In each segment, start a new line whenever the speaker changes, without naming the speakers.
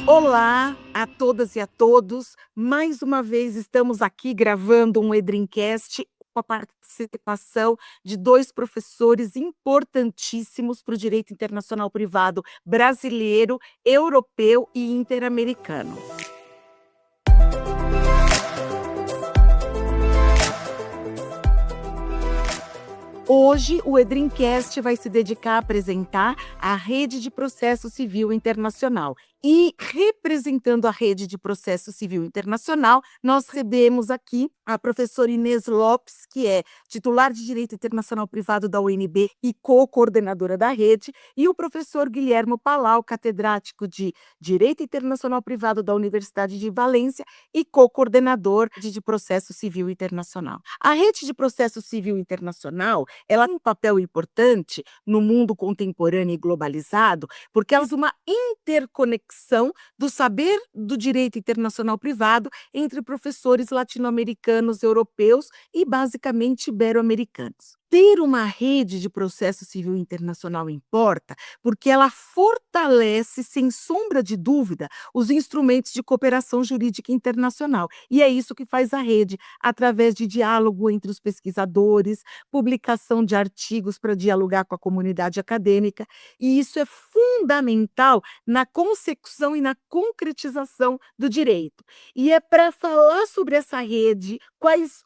Olá a todas e a todos. Mais uma vez estamos aqui gravando um Edrincast com a participação de 2 professores importantíssimos para o direito internacional privado brasileiro, europeu e interamericano. Hoje, o Edrincast vai se dedicar a apresentar a Rede de Processo Civil Internacional. E, representando a Rede de Processo Civil Internacional, nós recebemos aqui a professora Inês Lopes, que é titular de Direito Internacional Privado da UNB e co-coordenadora da rede, e o professor Guilhermo Palau, catedrático de Direito Internacional Privado da Universidade de Valência e co-coordenador de Processo Civil Internacional. A Rede de Processo Civil Internacional, ela tem um papel importante no mundo contemporâneo e globalizado, porque ela é uma interconexão do saber do direito internacional privado entre professores latino-americanos, europeus e basicamente ibero-americanos. Ter uma rede de processo civil internacional importa porque ela fortalece, sem sombra de dúvida, os instrumentos de cooperação jurídica internacional. E é isso que faz a rede, através de diálogo entre os pesquisadores, publicação de artigos para dialogar com a comunidade acadêmica, e isso é fundamental na consecução e na concretização do direito. E é para falar sobre essa rede,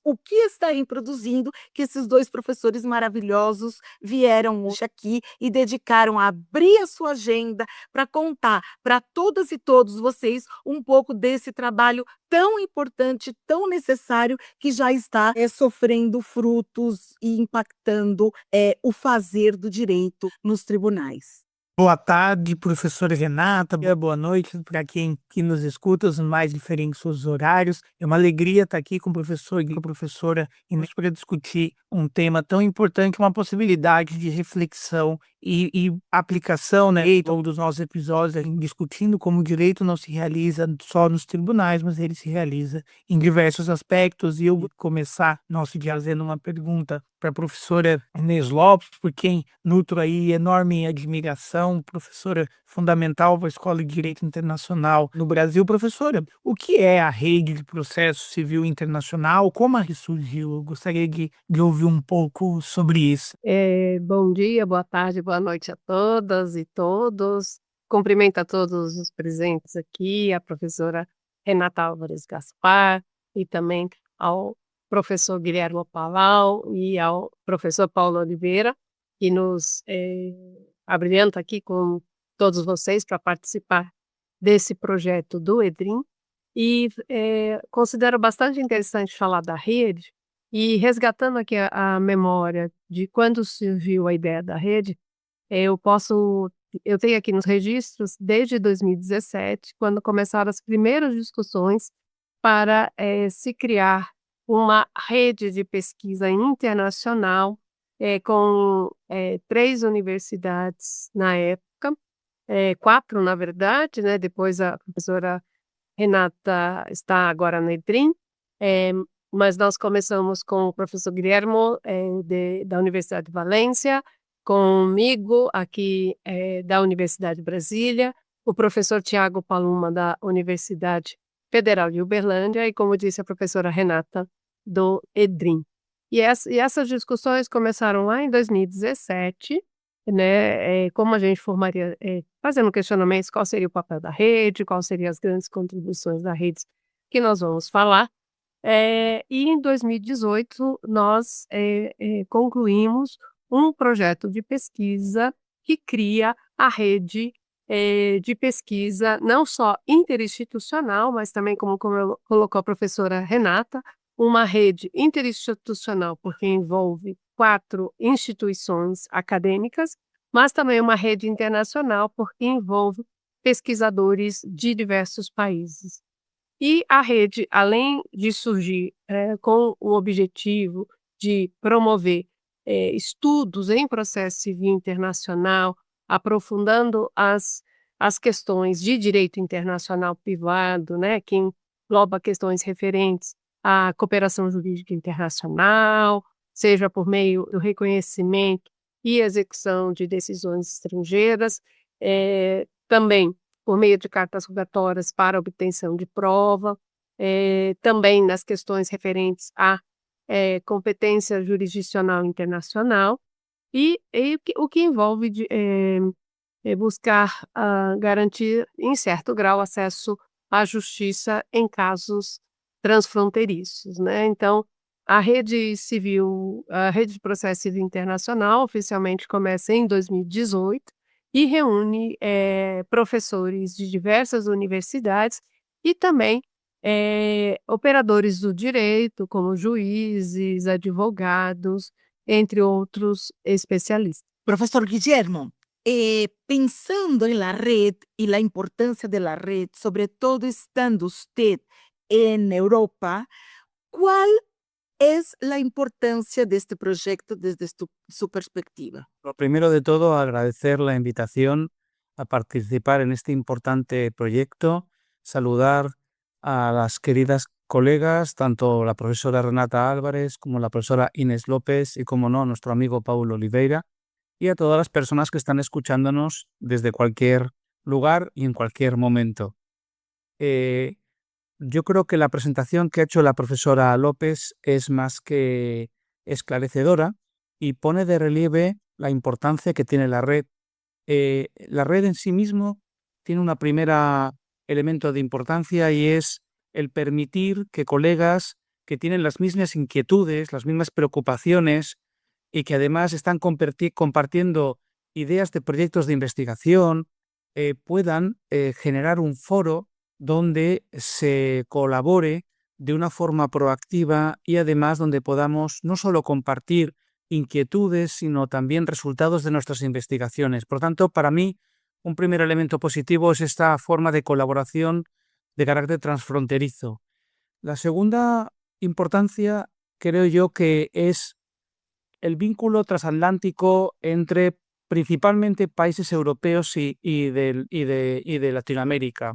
o que está reproduzindo, que esses 2 professores maravilhosos vieram hoje aqui e dedicaram a abrir a sua agenda para contar para todas e todos vocês um pouco desse trabalho tão importante, tão necessário, que já está sofrendo frutos e impactando o fazer do direito nos tribunais.
Boa tarde, professora Renata. Boa noite para quem que nos escuta, os mais diferentes os horários. É uma alegria estar aqui com o professor e com a professora Inês para discutir um tema tão importante, uma possibilidade de reflexão e aplicação, né, ao dos nossos episódios, discutindo como o direito não se realiza só nos tribunais, mas ele se realiza em diversos aspectos. E eu vou começar nosso dia fazendo uma pergunta para a professora Inês Lopes, por quem nutro aí enorme admiração, professora fundamental para a Escola de Direito Internacional no Brasil. Professora, o que é a Rede de Processo Civil Internacional? Como ela surgiu? Eu gostaria de ouvir um pouco sobre isso.
Bom dia, boa tarde, boa noite a todas e todos. Cumprimento a todos os presentes aqui, a professora Renata Álvares Gaspar e também ao professor Guilherme Palau e ao professor Paulo Oliveira, que nos abrilhanta aqui com todos vocês para participar desse projeto do EDRIM. E considero bastante interessante falar da rede, e resgatando aqui a memória de quando surgiu a ideia da rede, eu tenho aqui nos registros desde 2017, quando começaram as primeiras discussões para se criar uma rede de pesquisa internacional com 3 universidades na época, 4 na verdade, né? Depois a professora Renata está agora na EDRIM, mas nós começamos com o professor Guilhermo da Universidade de Valência, comigo aqui da Universidade de Brasília, o professor Tiago Paluma da Universidade Federal de Uberlândia e, como disse a professora Renata, do EDRIM. E essas discussões começaram lá em 2017, né, como a gente formaria, fazendo questionamentos, qual seria o papel da rede, quais seriam as grandes contribuições da rede que nós vamos falar. E em 2018 nós concluímos um projeto de pesquisa que cria a rede de pesquisa, não só interinstitucional, mas também, como colocou a professora Renata, uma rede interinstitucional, porque envolve 4 instituições acadêmicas, mas também uma rede internacional, porque envolve pesquisadores de diversos países. E a rede, além de surgir com o objetivo de promover estudos em processo civil internacional, aprofundando as questões de direito internacional privado, né, que engloba questões referentes à cooperação jurídica internacional, seja por meio do reconhecimento e execução de decisões estrangeiras, também por meio de cartas rogatórias para obtenção de prova, também nas questões referentes à competência jurisdicional internacional o que envolve buscar garantir, em certo grau, acesso à justiça em casos transfronteiriços, né. Então, a Rede de Processo Civil Internacional oficialmente começa em 2018 e reúne, professores de diversas universidades e também, operadores do direito, como juízes, advogados, entre outros especialistas.
Profesor Guillermo, pensando en la red y la importancia de la red, sobre todo estando usted en Europa, ¿cuál es la importancia de este proyecto desde su perspectiva?
Lo primero de todo, agradecer la invitación a participar en este importante proyecto, saludar a las queridas colegas, tanto la profesora Renata Álvarez como la profesora Inés López y, como no, a nuestro amigo Paulo Oliveira, y a todas las personas que están escuchándonos desde cualquier lugar y en cualquier momento. Yo creo que la presentación que ha hecho la profesora López es más que esclarecedora y pone de relieve la importancia que tiene la red. La red en sí mismo tiene un primer elemento de importancia y es el permitir que colegas que tienen las mismas inquietudes, las mismas preocupaciones y que además están compartiendo ideas de proyectos de investigación, puedan generar un foro donde se colabore de una forma proactiva y además donde podamos no solo compartir inquietudes, sino también resultados de nuestras investigaciones. Por tanto, para mí, un primer elemento positivo es esta forma de colaboración de carácter transfronterizo. La segunda importancia, creo yo, que es el vínculo transatlántico entre principalmente países europeos y de Latinoamérica,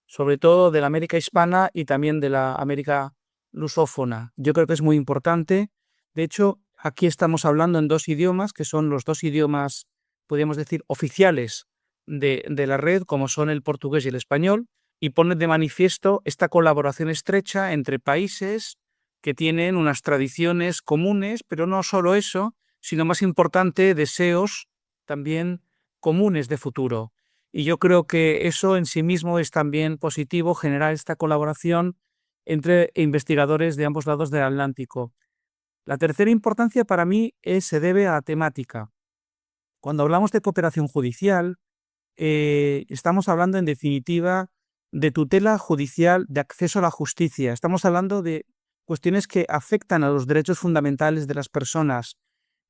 sobre todo de la América hispana y también de la América lusófona. Yo creo que es muy importante. De hecho, aquí estamos hablando en dos idiomas, que son los dos idiomas, podríamos decir, oficiales de la red, como son el portugués y el español, y pone de manifiesto esta colaboración estrecha entre países que tienen unas tradiciones comunes, pero no solo eso, sino más importante, deseos también comunes de futuro. Y yo creo que eso en sí mismo es también positivo, generar esta colaboración entre investigadores de ambos lados del Atlántico. La tercera importancia para mí se debe a la temática. Cuando hablamos de cooperación judicial, estamos hablando en definitiva de tutela judicial, de acceso a la justicia. Estamos hablando de cuestiones que afectan a los derechos fundamentales de las personas.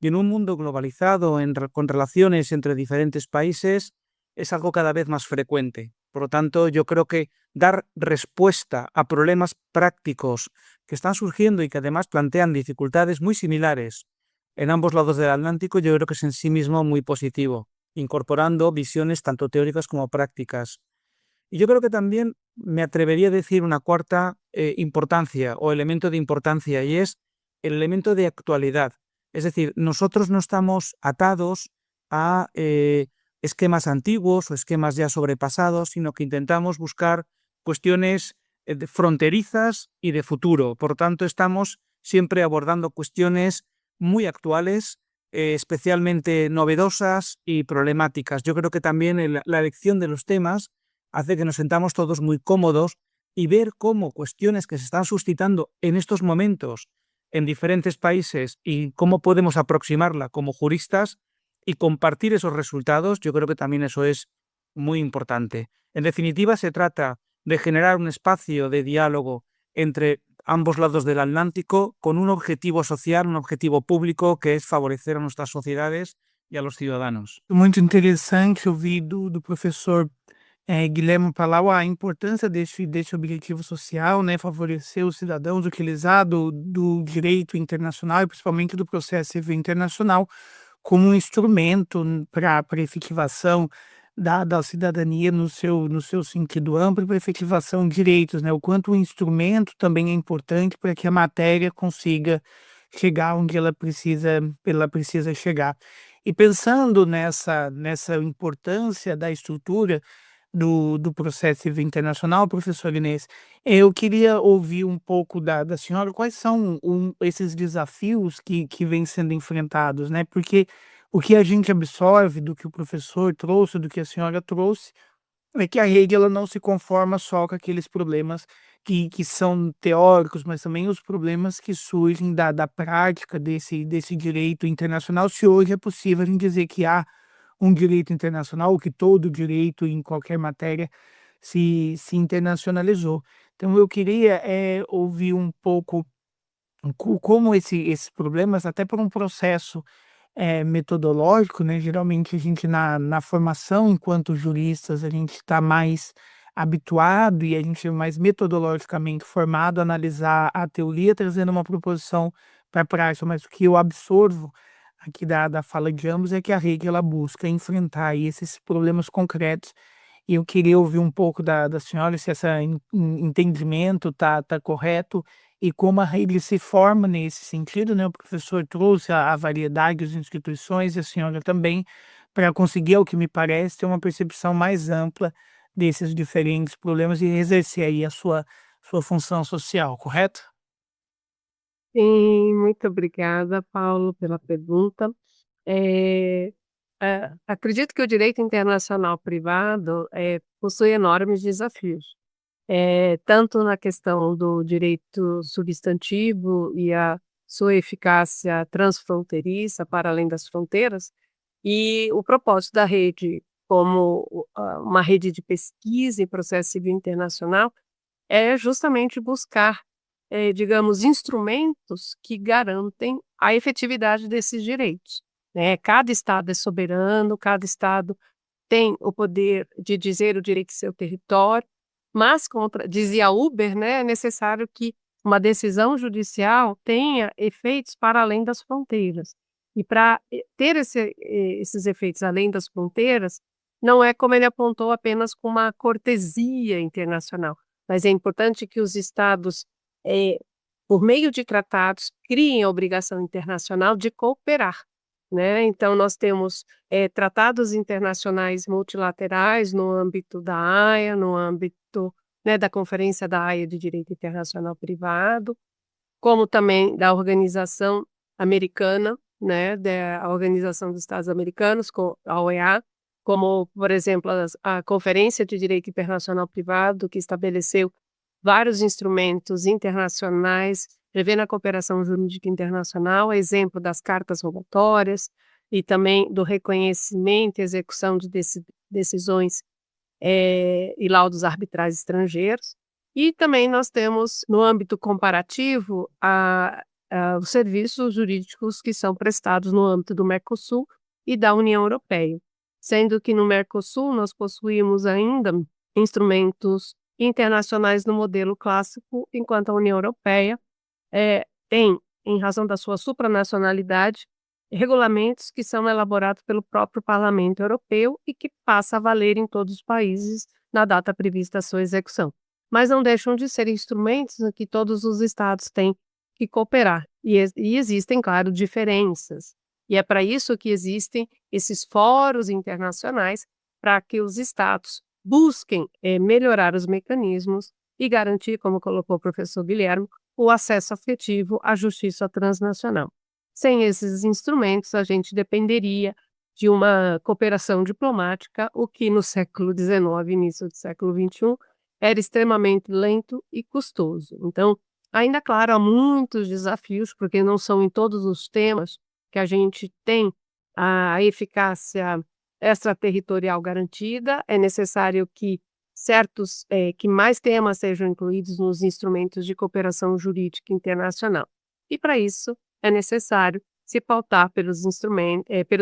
Y en un mundo globalizado, con relaciones entre diferentes países, es algo cada vez más frecuente. Por lo tanto, yo creo que dar respuesta a problemas prácticos que están surgiendo y que además plantean dificultades muy similares en ambos lados del Atlántico, yo creo que es en sí mismo muy positivo, incorporando visiones tanto teóricas como prácticas. Y yo creo que también me atrevería a decir una cuarta importancia o elemento de importancia, y es el elemento de actualidad. Es decir, nosotros no estamos atados a esquemas antiguos o esquemas ya sobrepasados, sino que intentamos buscar cuestiones fronterizas y de futuro. Por tanto, estamos siempre abordando cuestiones muy actuales, especialmente novedosas y problemáticas. Yo creo que también la elección de los temas hace que nos sentamos todos muy cómodos y ver cómo cuestiones que se están suscitando en estos momentos en diferentes países y cómo podemos aproximarla como juristas y compartir esos resultados, yo creo que también eso es muy importante. En definitiva, se trata de generar un espacio de diálogo entre ambos lados del Atlántico con un objetivo social, un objetivo público, que es favorecer a nuestras sociedades y a los ciudadanos.
Muito interessante ouvir do professor Guilherme falar a importância desse objetivo social, né, favorecer os cidadãos, utilizar do direito internacional e principalmente do processo civil internacional como um instrumento para a efetivação da cidadania no seu sentido amplo e para a efetivação de direitos, né? O quanto o instrumento também é importante para que a matéria consiga chegar onde ela precisa chegar. E pensando nessa importância da estrutura do processo civil internacional, professor Inês, eu queria ouvir um pouco da senhora quais são esses desafios que vêm sendo enfrentados, né? Porque o que a gente absorve do que o professor trouxe, do que a senhora trouxe, é que a rede ela não se conforma só com aqueles problemas que são teóricos, mas também os problemas que surgem da prática desse direito internacional, se hoje é possível a gente dizer que há um direito internacional, ou que todo direito em qualquer matéria se internacionalizou. Então eu queria ouvir um pouco como esses problemas, até por um processo metodológico, né, geralmente a gente na formação enquanto juristas, a gente está mais habituado e a gente é mais metodologicamente formado a analisar a teoria trazendo uma proposição para a prática, mas o que eu absorvo aqui da fala de ambos é que a rede ela busca enfrentar aí esses problemas concretos e eu queria ouvir um pouco da senhora se esse entendimento tá correto e como a rede se forma nesse sentido, né? O professor trouxe a variedade das instituições e a senhora também, para conseguir, ao que me parece, ter uma percepção mais ampla desses diferentes problemas e exercer aí a sua função social, correto?
Sim, muito obrigada, Paulo, pela pergunta. Eh, acredito que o direito internacional privado, possui enormes desafios, tanto na questão do direito substantivo e a sua eficácia transfronteiriça para além das fronteiras, e o propósito da rede como uma rede de pesquisa em processo civil internacional é justamente buscar, digamos, instrumentos que garantem a efetividade desses direitos, né. Cada estado é soberano, cada estado tem o poder de dizer o direito de seu território, mas contra dizia Huber, né, é necessário que uma decisão judicial tenha efeitos para além das fronteiras. E para ter esses efeitos além das fronteiras, não é como ele apontou apenas com uma cortesia internacional, mas é importante que os estados, eh, por meio de tratados, criem a obrigação internacional de cooperar, né. Então nós temos tratados internacionais multilaterais no âmbito da AIA, no âmbito, né, da Conferência da Haia de Direito Internacional Privado, como também da Organização Americana, né, da Organização dos Estados Americanos, a OEA, como, por exemplo, a Conferência de Direito Internacional Privado, que estabeleceu vários instrumentos internacionais prevendo a cooperação jurídica internacional, a exemplo das cartas rogatórias e também do reconhecimento e execução de decisões e laudos arbitrais estrangeiros. E também nós temos, no âmbito comparativo, os serviços jurídicos que são prestados no âmbito do Mercosul e da União Europeia, sendo que no Mercosul nós possuímos ainda instrumentos internacionais no modelo clássico, enquanto a União Europeia tem, em razão da sua supranacionalidade, regulamentos que são elaborados pelo próprio Parlamento Europeu e que passa a valer em todos os países na data prevista a sua execução. Mas não deixam de ser instrumentos em que todos os estados têm que cooperar. E existem, claro, diferenças. E é para isso que existem esses fóruns internacionais, para que os estados busquem melhorar os mecanismos e garantir, como colocou o professor Guilherme, o acesso afetivo à justiça transnacional. Sem esses instrumentos, a gente dependeria de uma cooperação diplomática, o que no século XIX, início do século XXI, era extremamente lento e custoso. Então, ainda, claro, há muitos desafios, porque não são em todos os temas que a gente tem a eficácia extraterritorial garantida. É necessário que que mais temas sejam incluídos nos instrumentos de cooperação jurídica internacional. E para isso é necessário se pautar pelos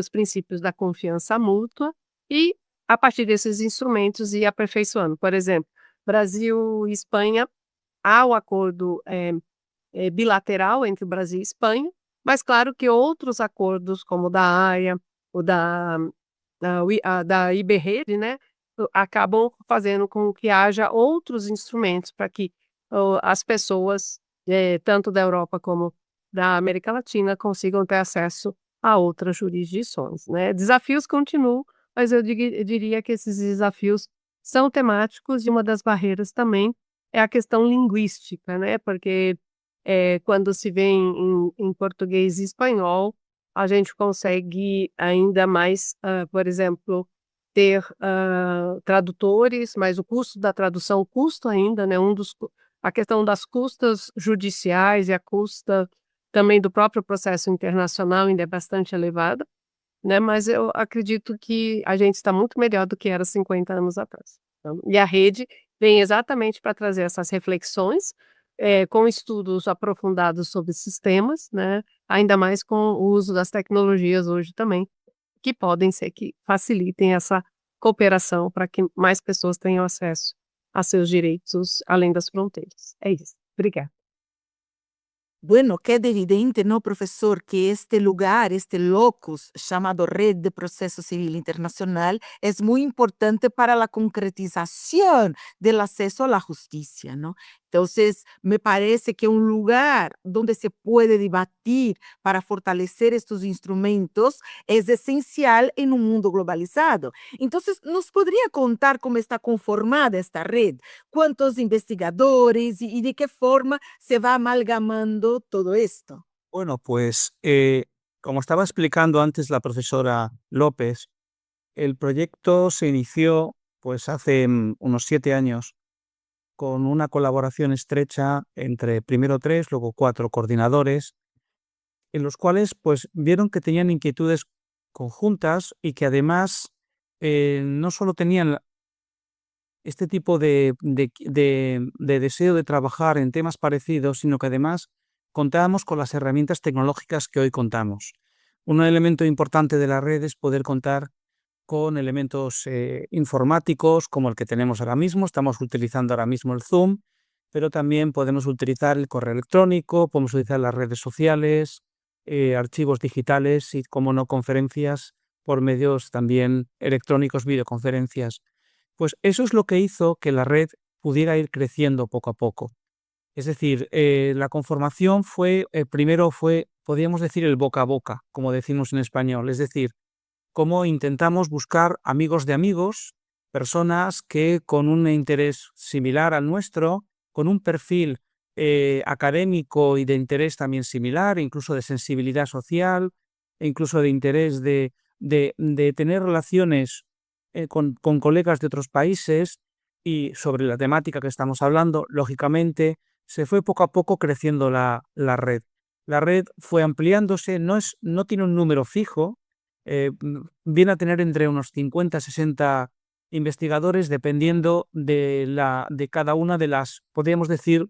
princípios da confiança mútua e, a partir desses instrumentos, ir aperfeiçoando. Por exemplo, Brasil e Espanha, há o acordo bilateral entre o Brasil e Espanha, mas claro que outros acordos, como o da AIA, o da IBRD, né, acabam fazendo com que haja outros instrumentos para que as pessoas, tanto da Europa como da América Latina, consigam ter acesso a outras jurisdições, né. Desafios continuam, mas eu diria que esses desafios são temáticos e uma das barreiras também é a questão linguística, né, porque, quando se vê em português e espanhol, a gente consegue ainda mais, por exemplo, ter, tradutores, mas o custo da tradução, o custo ainda, né, a questão das custas judiciais e a custa também do próprio processo internacional ainda é bastante elevada, né, mas eu acredito que a gente está muito melhor do que era 50 anos atrás. Então e a rede vem exatamente para trazer essas reflexões, com estudos aprofundados sobre sistemas, né, ainda mais com o uso das tecnologias hoje também, que podem ser que facilitem essa cooperação para que mais pessoas tenham acesso a seus direitos além das fronteiras. É isso. Obrigada.
Bueno, queda evidente, ¿no, profesor, que este lugar, este locus llamado Red de Proceso Civil Internacional es muy importante para la concretización del acceso a la justicia, ¿no? Entonces, me parece que un lugar donde se puede debatir para fortalecer estos instrumentos es esencial en un mundo globalizado. Entonces, ¿nos podría contar cómo está conformada esta red? ¿Cuántos investigadores y de qué forma se va amalgamando todo esto?
Bueno, pues como estaba explicando antes la profesora López, el proyecto se inició pues hace unos 7 años con una colaboración estrecha entre primero 3, luego 4 coordinadores, en los cuales pues vieron que tenían inquietudes conjuntas y que además no solo tenían este tipo de deseo de trabajar en temas parecidos, sino que además contábamos con las herramientas tecnológicas que hoy contamos. Un elemento importante de la red es poder contar con elementos informáticos como el que tenemos ahora mismo. Estamos utilizando ahora mismo el Zoom, pero también podemos utilizar el correo electrónico, podemos utilizar las redes sociales, archivos digitales y, como no, conferencias por medios también electrónicos, videoconferencias. Pues eso es lo que hizo que la red pudiera ir creciendo poco a poco. Es decir, la conformación primero fue, podríamos decir, el boca a boca, como decimos en español. Es decir, cómo intentamos buscar amigos de amigos, personas que con un interés similar al nuestro, con un perfil académico y de interés también similar, incluso de sensibilidad social, e incluso de interés de tener relaciones con colegas de otros países y sobre la temática que estamos hablando, lógicamente, se fue poco a poco creciendo la red. La red fue ampliándose, no tiene un número fijo, viene a tener entre unos 50 60 investigadores dependiendo de cada una de las, podríamos decir,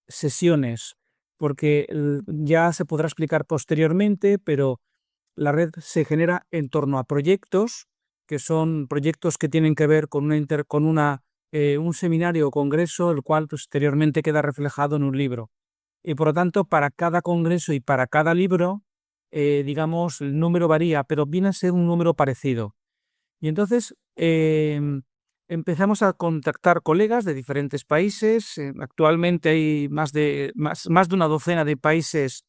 sesiones, porque ya se podrá explicar posteriormente, pero la red se genera en torno a proyectos, que son proyectos que tienen que ver con un seminario o congreso, el cual posteriormente queda reflejado en un libro. Y por lo tanto, para cada congreso y para cada libro, digamos, el número varía, pero viene a ser un número parecido. Y entonces empezamos a contactar colegas de diferentes países. Actualmente hay más de una docena de países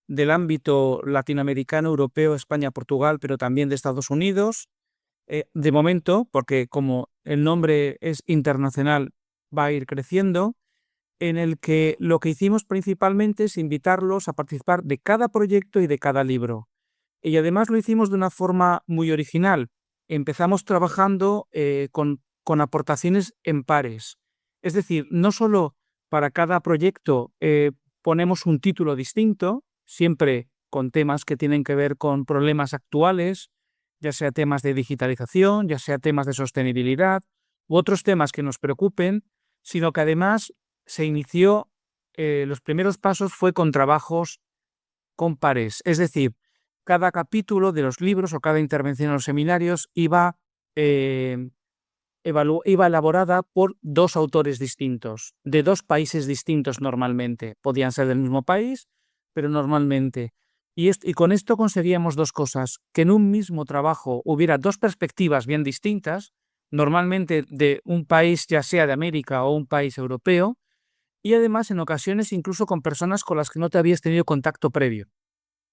del ámbito latinoamericano, europeo, España, Portugal, pero también de Estados Unidos. De momento, porque como el nombre es internacional, va a ir creciendo, en el que lo que hicimos principalmente es invitarlos a participar de cada proyecto y de cada libro. Y además lo hicimos de una forma muy original. Empezamos trabajando con aportaciones en pares. Es decir, no solo para cada proyecto ponemos un título distinto, siempre con temas que tienen que ver con problemas actuales, ya sea temas de digitalización, ya sea temas de sostenibilidad u otros temas que nos preocupen, sino que además se inició, los primeros pasos fue con trabajos con pares, es decir, cada capítulo de los libros o cada intervención en los seminarios iba elaborada por 2 autores distintos, de 2 países distintos normalmente. Podían ser del mismo país, pero normalmente. Y con esto conseguíamos 2 cosas, que en un mismo trabajo hubiera 2 perspectivas bien distintas, normalmente de un país ya sea de América o un país europeo, y además en ocasiones incluso con personas con las que no te habías tenido contacto previo.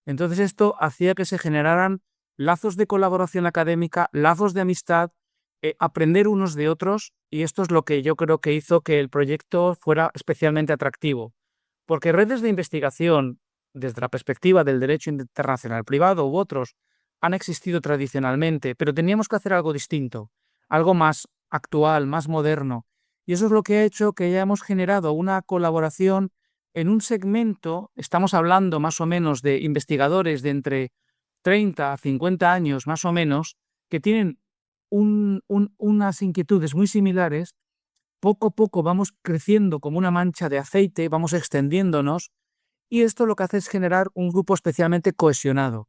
Entonces esto hacía que se generaran lazos de colaboración académica, lazos de amistad, aprender unos de otros, y esto es lo que yo creo que hizo que el proyecto fuera especialmente atractivo. Porque redes de investigación, desde la perspectiva del derecho internacional privado u otros, han existido tradicionalmente, pero teníamos que hacer algo distinto, algo más actual, más moderno. Y eso es lo que ha hecho que hayamos generado una colaboración en un segmento. Estamos hablando más o menos de investigadores de entre 30 a 50 años más o menos, que tienen unas inquietudes muy similares. Poco a poco vamos creciendo como una mancha de aceite, vamos extendiéndonos, y esto lo que hace es generar un grupo especialmente cohesionado.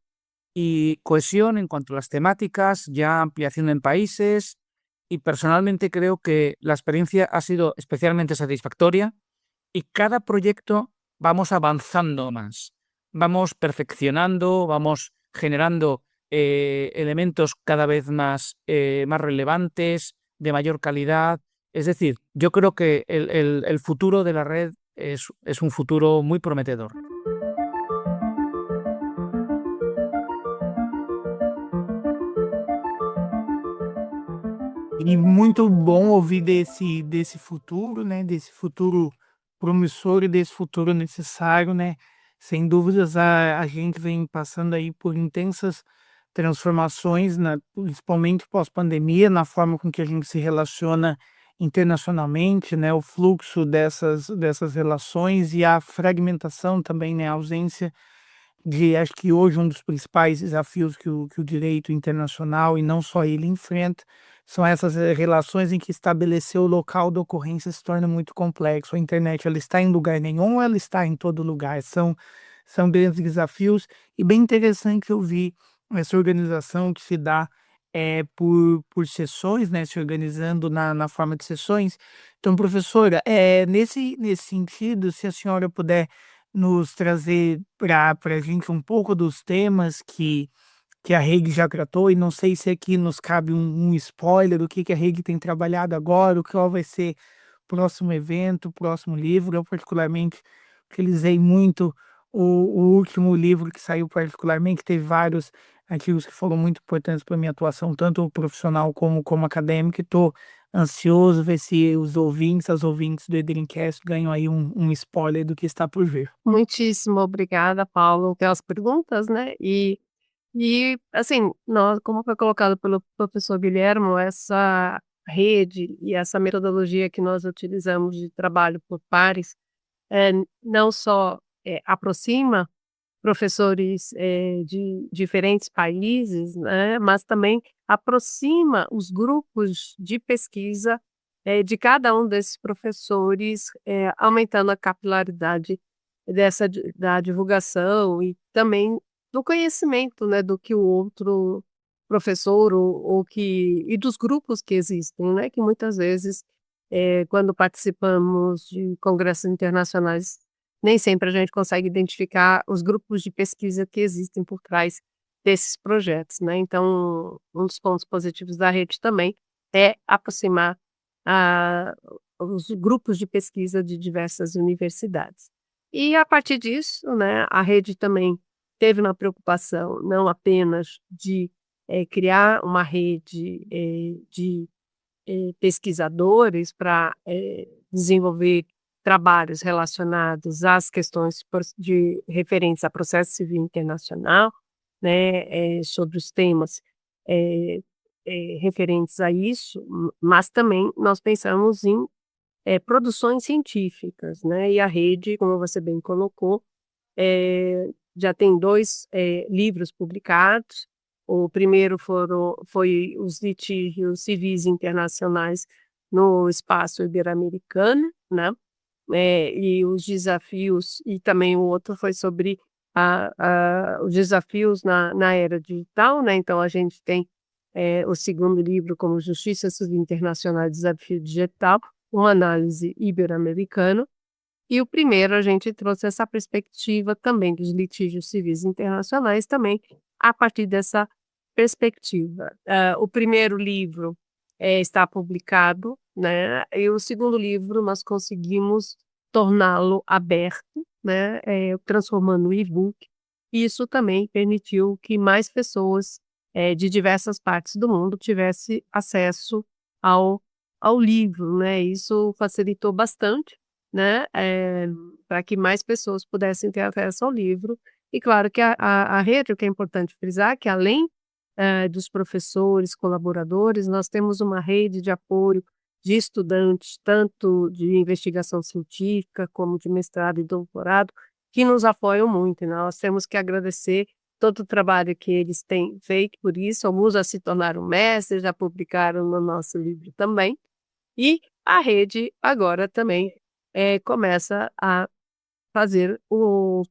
Y cohesión en cuanto a las temáticas, ya ampliación en países, y personalmente creo que la experiencia ha sido especialmente satisfactoria, y cada proyecto vamos avanzando más, vamos perfeccionando, vamos generando elementos cada vez más relevantes, de mayor calidad. Es decir, yo creo que el futuro de la red es un futuro muy prometedor.
E muito bom ouvir desse futuro, né, desse futuro promissor e desse futuro necessário, né. Sem dúvidas a gente vem passando aí por intensas transformações, principalmente pós-pandemia, na forma com que a gente se relaciona internacionalmente, né, o fluxo dessas relações e a fragmentação também, né, a ausência de, acho que hoje um dos principais desafios que o direito internacional, e não só ele, enfrenta, são essas relações em que estabelecer o local da ocorrência se torna muito complexo. A internet, ela está em lugar nenhum ou ela está em todo lugar? São grandes desafios, e bem interessante eu vi essa organização que se dá por sessões, né, se organizando na forma de sessões. Então, professora, nesse sentido, se a senhora puder nos trazer para a gente um pouco dos temas que a rede já tratou, e não sei se aqui nos cabe um spoiler do que a rede tem trabalhado agora, o qual vai ser o próximo evento, o próximo livro. Eu particularmente utilizei muito o último livro que saiu, particularmente, teve vários artigos que foram muito importantes para minha atuação, tanto profissional como acadêmica, e estou ansioso ver se as ouvintes do Edrincast ganham aí um spoiler do que está por vir.
Muitíssimo obrigada, Paulo, pelas perguntas, né? E assim, nós, como foi colocado pelo professor Guilhermo, essa rede e essa metodologia que nós utilizamos de trabalho por pares, não só aproxima professores de diferentes países, né, mas também aproxima os grupos de pesquisa de cada um desses professores, aumentando a capilaridade da divulgação e também do conhecimento, né, do que o outro professor e dos grupos que existem, né, que muitas vezes, quando participamos de congressos internacionais, nem sempre a gente consegue identificar os grupos de pesquisa que existem por trás desses projetos, né. Então, um dos pontos positivos da rede também é aproximar a os grupos de pesquisa de diversas universidades. E a partir disso, né, a rede também teve uma preocupação não apenas de criar uma rede de pesquisadores para desenvolver trabalhos relacionados às questões de referentes a processo civil internacional, né, sobre os temas referentes a isso, mas também nós pensamos em produções científicas, né, e a rede, como você bem colocou, já tem 2 livros publicados. O primeiro foi os litígios civis internacionais no espaço ibero-americano, né, e os desafios, e também o outro foi sobre os desafios na era digital, né. Então a gente tem o segundo livro como Justiça Civil Internacional e Desafio Digital, uma análise ibero-americana. E o primeiro a gente trouxe essa perspectiva também dos litígios civis internacionais, também a partir dessa perspectiva. O primeiro livro está publicado, né, e o segundo livro nós conseguimos torná-lo aberto, né, transformando o e-book, isso também permitiu que mais pessoas de diversas partes do mundo tivessem acesso ao, ao livro, né? Isso facilitou bastante, né? Para que mais pessoas pudessem ter acesso ao livro. E claro que a rede, o que é importante frisar, que além dos professores, colaboradores, nós temos uma rede de apoio de estudantes, tanto de investigação científica como de mestrado e doutorado, que nos apoiam muito. E nós temos que agradecer todo o trabalho que eles têm feito por isso. Alguns já se tornaram mestres, já publicaram no nosso livro também. E a rede agora também começa a fazer o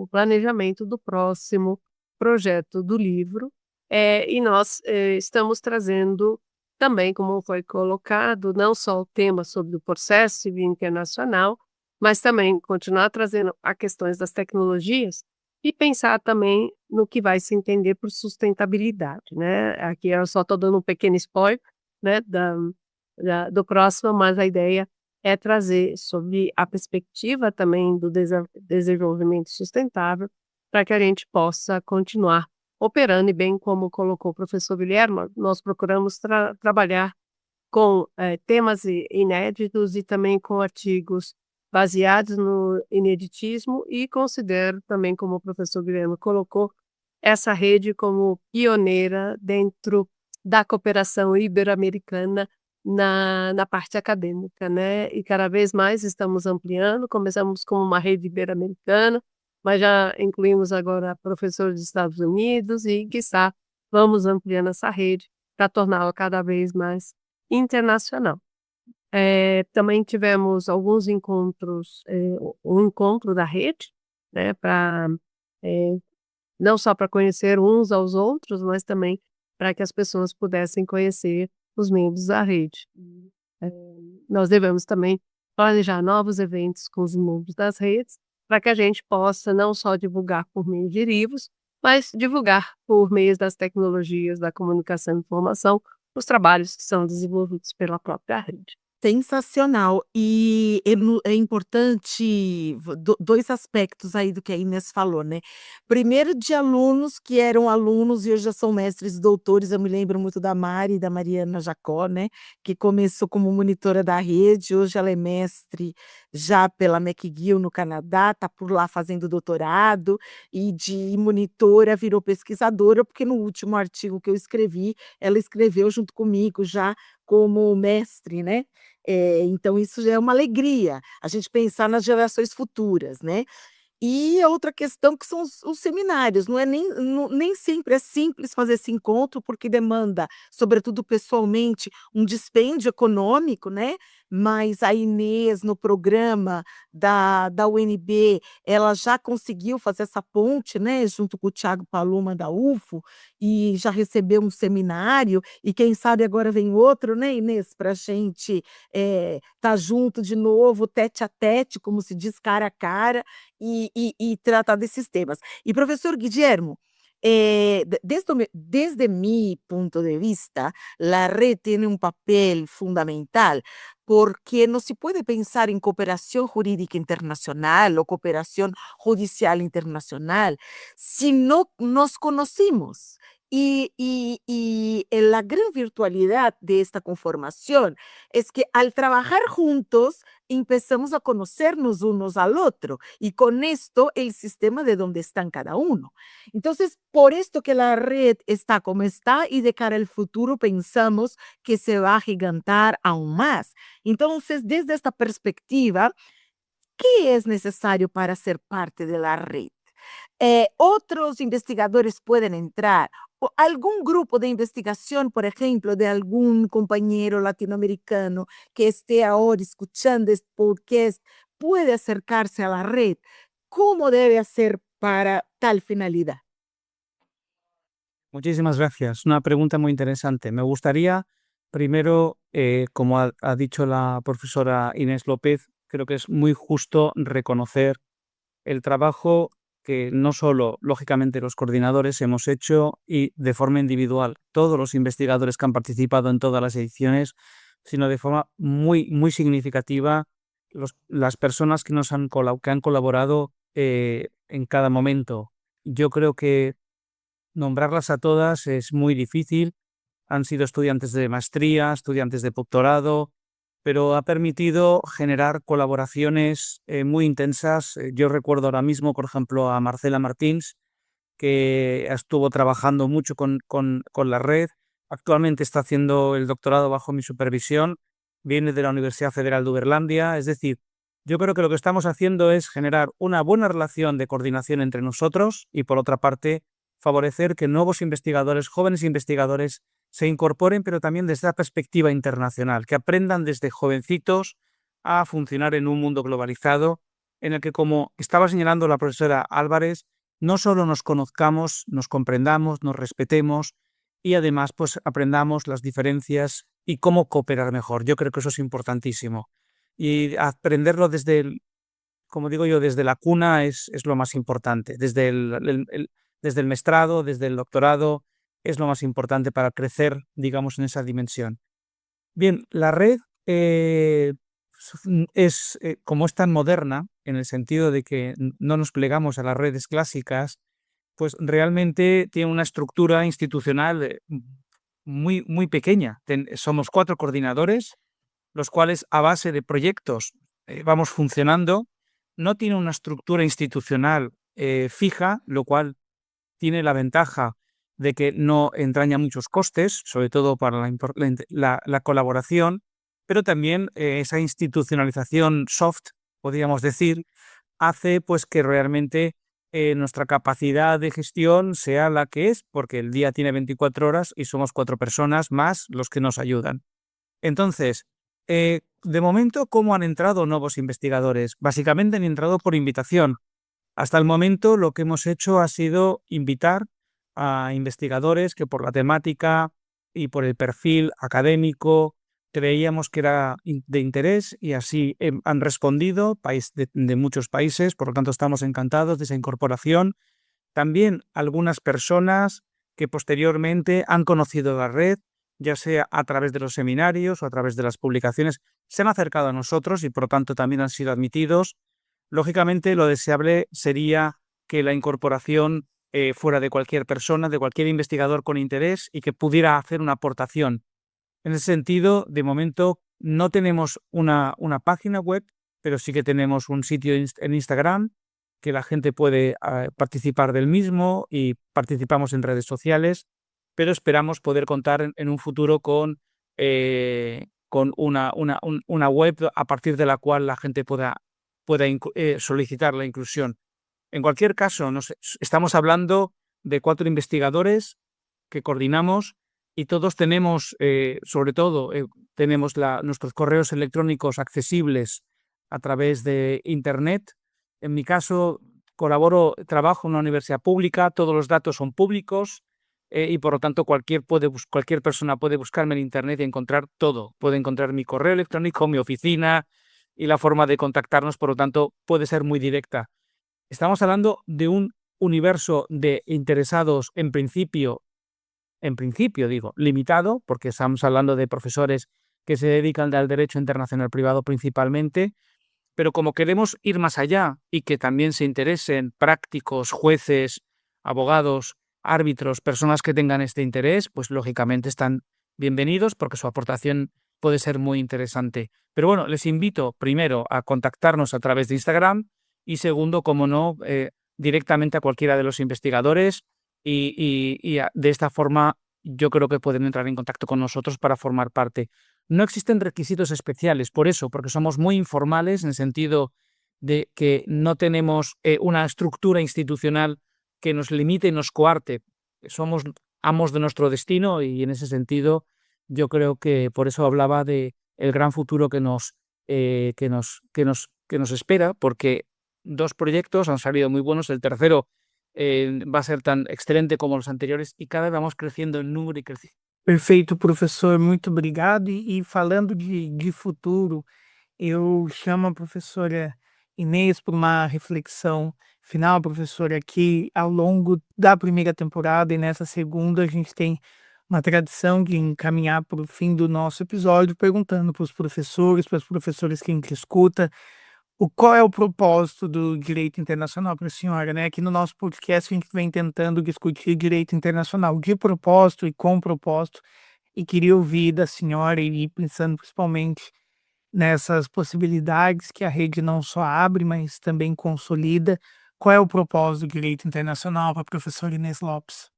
planejamento do próximo projeto do livro, e nós estamos trazendo também, como foi colocado, não só o tema sobre o processo civil internacional, mas também continuar trazendo as questões das tecnologias e pensar também no que vai se entender por sustentabilidade, né? Aqui eu só estou dando um pequeno spoiler, né, do próximo, mas a ideia é trazer sobre a perspectiva também do desenvolvimento sustentável, para que a gente possa continuar operando, e bem como colocou o professor Guilherme, nós procuramos trabalhar com temas inéditos e também com artigos baseados no ineditismo, e considero também, como o professor Guilherme colocou, essa rede como pioneira dentro da cooperação ibero-americana na parte acadêmica, né? E cada vez mais estamos ampliando, começamos com uma rede ibero-americana, mas já incluímos agora professores dos Estados Unidos e, quiçá, vamos ampliando essa rede para torná-la cada vez mais internacional. Também tivemos alguns encontros, um encontro da rede, né, não só para conhecer uns aos outros, mas também para que as pessoas pudessem conhecer os membros da rede. Nós devemos também planejar novos eventos com os membros das redes, para que a gente possa não só divulgar por meio de livros, mas divulgar por meio das tecnologias da comunicação e informação os trabalhos que são desenvolvidos pela própria rede.
Sensacional. E é importante 2 aspectos aí do que a Inês falou, né. Primeiro, de alunos que eram alunos e hoje já são mestres e doutores. Eu me lembro muito da Mari e da Mariana Jacó, né, que começou como monitora da rede, hoje ela é mestre já pela McGill no Canadá, está por lá fazendo doutorado, e de monitora virou pesquisadora, porque no último artigo que eu escrevi, ela escreveu junto comigo já como mestre, né. Então isso já é uma alegria, a gente pensar nas gerações futuras, né. E a outra questão que são os seminários, não é nem sempre é simples fazer esse encontro, porque demanda, sobretudo pessoalmente, um dispêndio econômico, né, mas a Inês no programa da UNB, ela já conseguiu fazer essa ponte, né, junto com o Thiago Paloma da UFO, e já recebeu um seminário, e quem sabe agora vem outro, né, Inês, para a gente, estar junto de novo, tete a tete, como se diz, cara a cara, y tratar desses temas. Y profesor Guillermo, desde mi punto de vista, la red tiene un papel fundamental porque no se puede pensar en cooperación jurídica internacional o cooperación judicial internacional si no nos conocimos. La gran virtualidad de esta conformación es que al trabajar juntos empezamos a conocernos unos al otro y con esto el sistema de dónde están cada uno. Entonces, por esto que la red está como está y de cara al futuro pensamos que se va a agigantar aún más. Entonces, desde esta perspectiva, ¿qué es necesario para ser parte de la red? Otros investigadores pueden entrar, o algún grupo de investigación, por ejemplo, de algún compañero latinoamericano que esté ahora escuchando este podcast, puede acercarse a la red. ¿Cómo debe hacer para tal finalidad?
Muchísimas gracias. Una pregunta muy interesante. Me gustaría, primero, como ha dicho la profesora Inés López, creo que es muy justo reconocer el trabajo que no solo, lógicamente, los coordinadores hemos hecho y de forma individual, todos los investigadores que han participado en todas las ediciones, sino de forma muy, muy significativa las personas que han colaborado en cada momento. yo creo que nombrarlas a todas es muy difícil. Han sido estudiantes de maestría, estudiantes de doctorado, pero ha permitido generar colaboraciones muy intensas. Yo recuerdo ahora mismo, por ejemplo, a Marcela Martins, que estuvo trabajando mucho con la red. Actualmente está haciendo el doctorado bajo mi supervisión. Viene de la Universidad Federal de Uberlândia. Es decir, yo creo que lo que estamos haciendo es generar una buena relación de coordinación entre nosotros y, por otra parte, favorecer que nuevos investigadores, jóvenes investigadores, se incorporen, pero también desde la perspectiva internacional, que aprendan desde jovencitos a funcionar en un mundo globalizado en el que, como estaba señalando la profesora Álvarez, no solo nos conozcamos, nos comprendamos, nos respetemos y además pues aprendamos las diferencias y cómo cooperar mejor. Yo creo que eso es importantísimo. Y aprenderlo como digo yo, desde la cuna es lo más importante. Desde el maestrado, desde el doctorado, es lo más importante para crecer, digamos, en esa dimensión. Bien, la red como es tan moderna, en el sentido de que no nos plegamos a las redes clásicas, pues realmente tiene una estructura institucional muy, muy pequeña. Somos 4 coordinadores, los cuales a base de proyectos vamos funcionando. No tiene una estructura institucional fija, lo cual tiene la ventaja de que no entraña muchos costes, sobre todo para la colaboración, pero también esa institucionalización soft, podríamos decir, hace pues que realmente nuestra capacidad de gestión sea la que es, porque el día tiene 24 horas y somos 4 personas más los que nos ayudan. Entonces, de momento, ¿cómo han entrado nuevos investigadores? Básicamente han entrado por invitación. Hasta el momento lo que hemos hecho ha sido invitar a investigadores que por la temática y por el perfil académico creíamos que era de interés y así han respondido de muchos países, por lo tanto estamos encantados de esa incorporación. También algunas personas que posteriormente han conocido la red, ya sea a través de los seminarios o a través de las publicaciones, se han acercado a nosotros y por lo tanto también han sido admitidos. Lógicamente, lo deseable sería que la incorporación fuera de cualquier persona, de cualquier investigador con interés y que pudiera hacer una aportación. En ese sentido, de momento, no tenemos una página web, pero sí que tenemos un sitio en Instagram que la gente puede participar del mismo y participamos en redes sociales, pero esperamos poder contar en un futuro con una web a partir de la cual la gente pueda solicitar la inclusión. En cualquier caso, estamos hablando de 4 investigadores que coordinamos y todos tenemos, sobre todo, tenemos nuestros correos electrónicos accesibles a través de Internet. En mi caso, trabajo en una universidad pública, todos los datos son públicos y por lo tanto cualquier persona puede buscarme en Internet y encontrar todo. Puede encontrar mi correo electrónico, mi oficina y la forma de contactarnos, por lo tanto, puede ser muy directa. Estamos hablando de un universo de interesados en principio digo, limitado, porque estamos hablando de profesores que se dedican al derecho internacional privado principalmente, pero como queremos ir más allá y que también se interesen prácticos, jueces, abogados, árbitros, personas que tengan este interés, pues lógicamente están bienvenidos porque su aportación puede ser muy interesante. Pero bueno, les invito primero a contactarnos a través de Instagram y segundo, como no, directamente a cualquiera de los investigadores de esta forma yo creo que pueden entrar en contacto con nosotros para formar parte. No existen requisitos especiales por eso, porque somos muy informales en el sentido de que no tenemos una estructura institucional que nos limite y nos coarte. Somos amos de nuestro destino y en ese sentido yo creo que por eso hablaba de el gran futuro que nos espera, porque 2 proyectos han salido muy buenos, el tercero va a ser tan excelente como los anteriores e cada vez vamos crescendo em número e crescendo.
Perfeito, professor, muito obrigado. E falando de futuro, eu chamo a professora Inês para uma reflexão final, professora, aqui ao longo da primeira temporada e nessa segunda a gente tem uma tradição de encaminhar para o fim do nosso episódio perguntando para os professores que a gente escuta, Qual é o propósito do direito internacional para a senhora, né? Aqui no nosso podcast a gente vem tentando discutir direito internacional de propósito e com propósito, e queria ouvir da senhora e pensando principalmente nessas possibilidades que a rede não só abre, mas também consolida. Qual é o propósito do direito internacional para a professora Inês Lopes?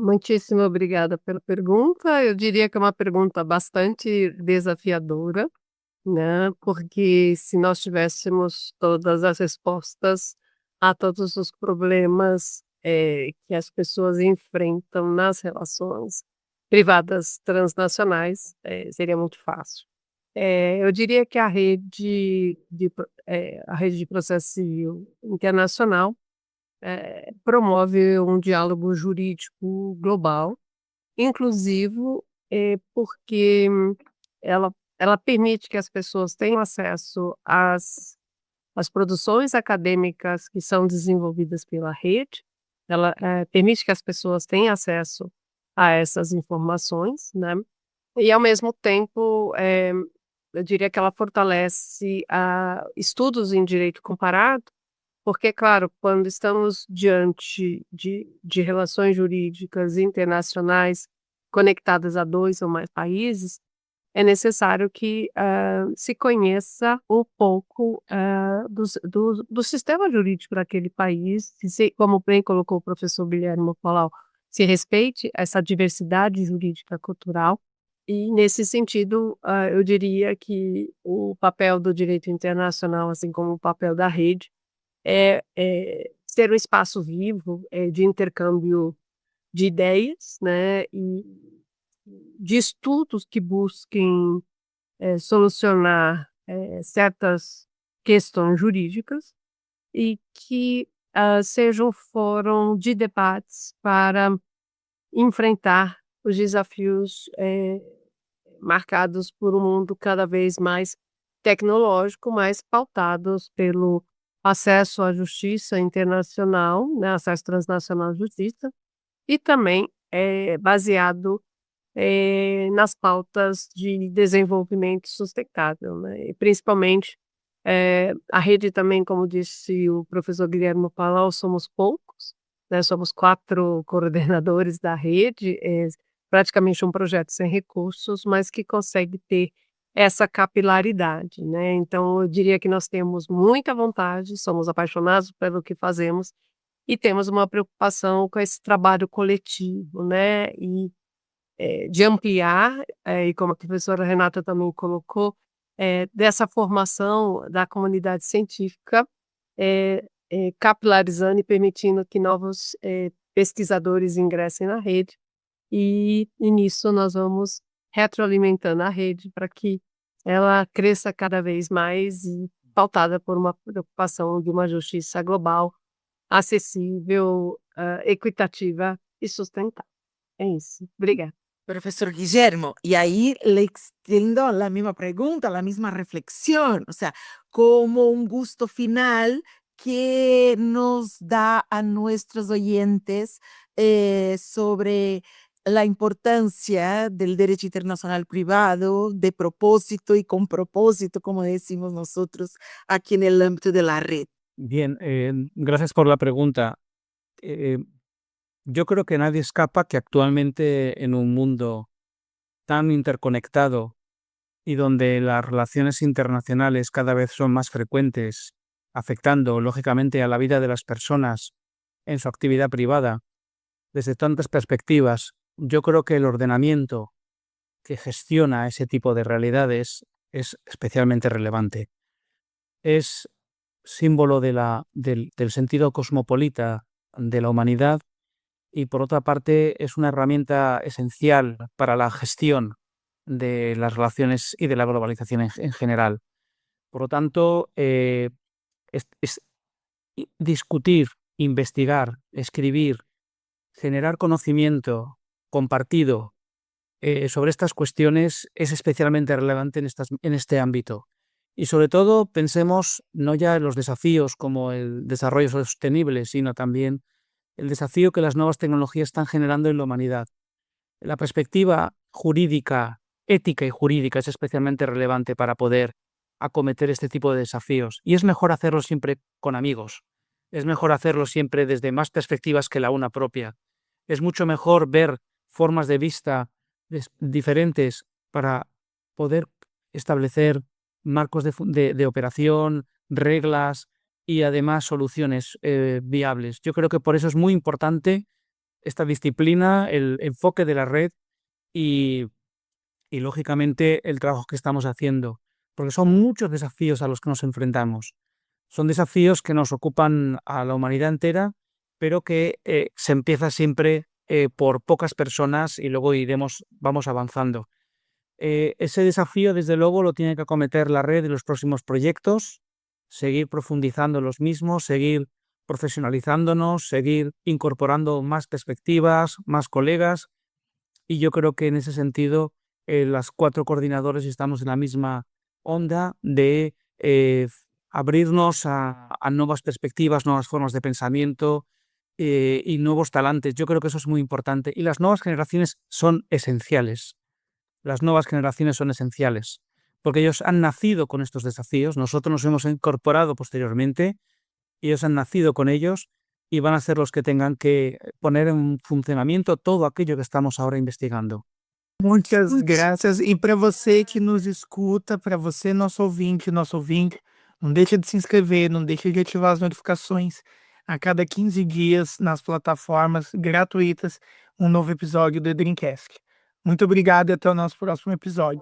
Muitíssimo obrigada pela pergunta. Eu diria que é uma pergunta bastante desafiadora, né, porque se nós tivéssemos todas as respostas a todos os problemas, que as pessoas enfrentam nas relações privadas transnacionais, seria muito fácil. Eu diria que a rede de processo civil internacional, promove um diálogo jurídico global, inclusivo, porque ela permite que as pessoas tenham acesso às produções acadêmicas que são desenvolvidas pela rede, ela, permite que as pessoas tenham acesso a essas informações, né, e ao mesmo tempo, eu diria que ela fortalece estudos em direito comparado, porque, claro, quando estamos diante de relações jurídicas internacionais conectadas a 2 ou mais países, é necessário que, se conheça um pouco, do sistema jurídico daquele país, como bem colocou o professor Guilherme Mopolaul, se respeite essa diversidade jurídica cultural. E, nesse sentido, eu diria que o papel do direito internacional, assim como o papel da rede, ser um espaço vivo, de intercâmbio de ideias, né, e de estudos que busquem, solucionar, certas questões jurídicas e que, sejam fórum de debates para enfrentar os desafios, marcados por um mundo cada vez mais tecnológico, mais pautados pelo acesso à justiça internacional, né, acesso transnacional à justiça, e também, baseado, nas pautas de desenvolvimento sustentável, né, e principalmente, a rede também, como disse o professor Guilherme Palau, somos poucos, né, somos 4 coordenadores da rede, praticamente um projeto sem recursos, mas que consegue ter essa capilaridade, né. Então eu diria que nós temos muita vontade, somos apaixonados pelo que fazemos e temos uma preocupação com esse trabalho coletivo, né, e de ampliar, e como a professora Renata também colocou, dessa formação da comunidade científica, capilarizando e permitindo que novos, pesquisadores ingressem na rede, e nisso nós vamos retroalimentando a rede para que ela cresça cada vez mais e pautada por uma preocupação de uma justiça global, acessível, equitativa e sustentável. É isso. Obrigada.
Profesor Guillermo, y ahí le extiendo la misma pregunta, la misma reflexión, o sea, como un gusto final que nos da a nuestros oyentes sobre la importancia del derecho internacional privado, de propósito y con propósito, como decimos nosotros aquí en el ámbito de la red.
Bien, gracias por la pregunta. Eh, yo creo que nadie escapa que actualmente en un mundo tan interconectado y donde las relaciones internacionales cada vez son más frecuentes, afectando lógicamente a la vida de las personas en su actividad privada, desde tantas perspectivas, yo creo que el ordenamiento que gestiona ese tipo de realidades es especialmente relevante. Es símbolo del sentido cosmopolita de la humanidad y, por otra parte, es una herramienta esencial para la gestión de las relaciones y de la globalización en general. Por lo tanto, discutir, investigar, escribir, generar conocimiento compartido sobre estas cuestiones es especialmente relevante en este ámbito. Y sobre todo pensemos no ya en los desafíos como el desarrollo sostenible, sino también el desafío que las nuevas tecnologías están generando en la humanidad. La perspectiva jurídica, ética y jurídica es especialmente relevante para poder acometer este tipo de desafíos. Y es mejor hacerlo siempre con amigos. Es mejor hacerlo siempre desde más perspectivas que la una propia. Es mucho mejor ver formas de vista diferentes para poder establecer marcos de operación, reglas y además soluciones viables. Yo creo que por eso es muy importante esta disciplina, el enfoque de la red y lógicamente el trabajo que estamos haciendo, porque son muchos desafíos a los que nos enfrentamos. Son desafíos que nos ocupan a la humanidad entera, pero que se empieza siempre por pocas personas y luego vamos avanzando. Ese desafío, desde luego, lo tiene que acometer la red en los próximos proyectos, seguir profundizando en los mismos, seguir profesionalizándonos, seguir incorporando más perspectivas, más colegas, y yo creo que en ese sentido las 4 coordinadores estamos en la misma onda de abrirnos a nuevas perspectivas, nuevas formas de pensamiento y nuevos talantes. Yo creo que eso es muy importante. Y las nuevas generaciones son esenciales. Las nuevas generaciones son esenciales, porque ellos han nacido con estos desafíos, nosotros nos hemos incorporado posteriormente, ellos han nacido con ellos y van a ser los que tengan que poner en funcionamiento todo aquello que estamos ahora investigando.
Muitas graças. E para você que nos escuta, para você, nosso ouvinte, não deixa de se inscrever, não deixa de ativar as notificações. A cada 15 dias, nas plataformas gratuitas, um novo episódio do Dreamcast. Muito obrigado e até o nosso próximo episódio.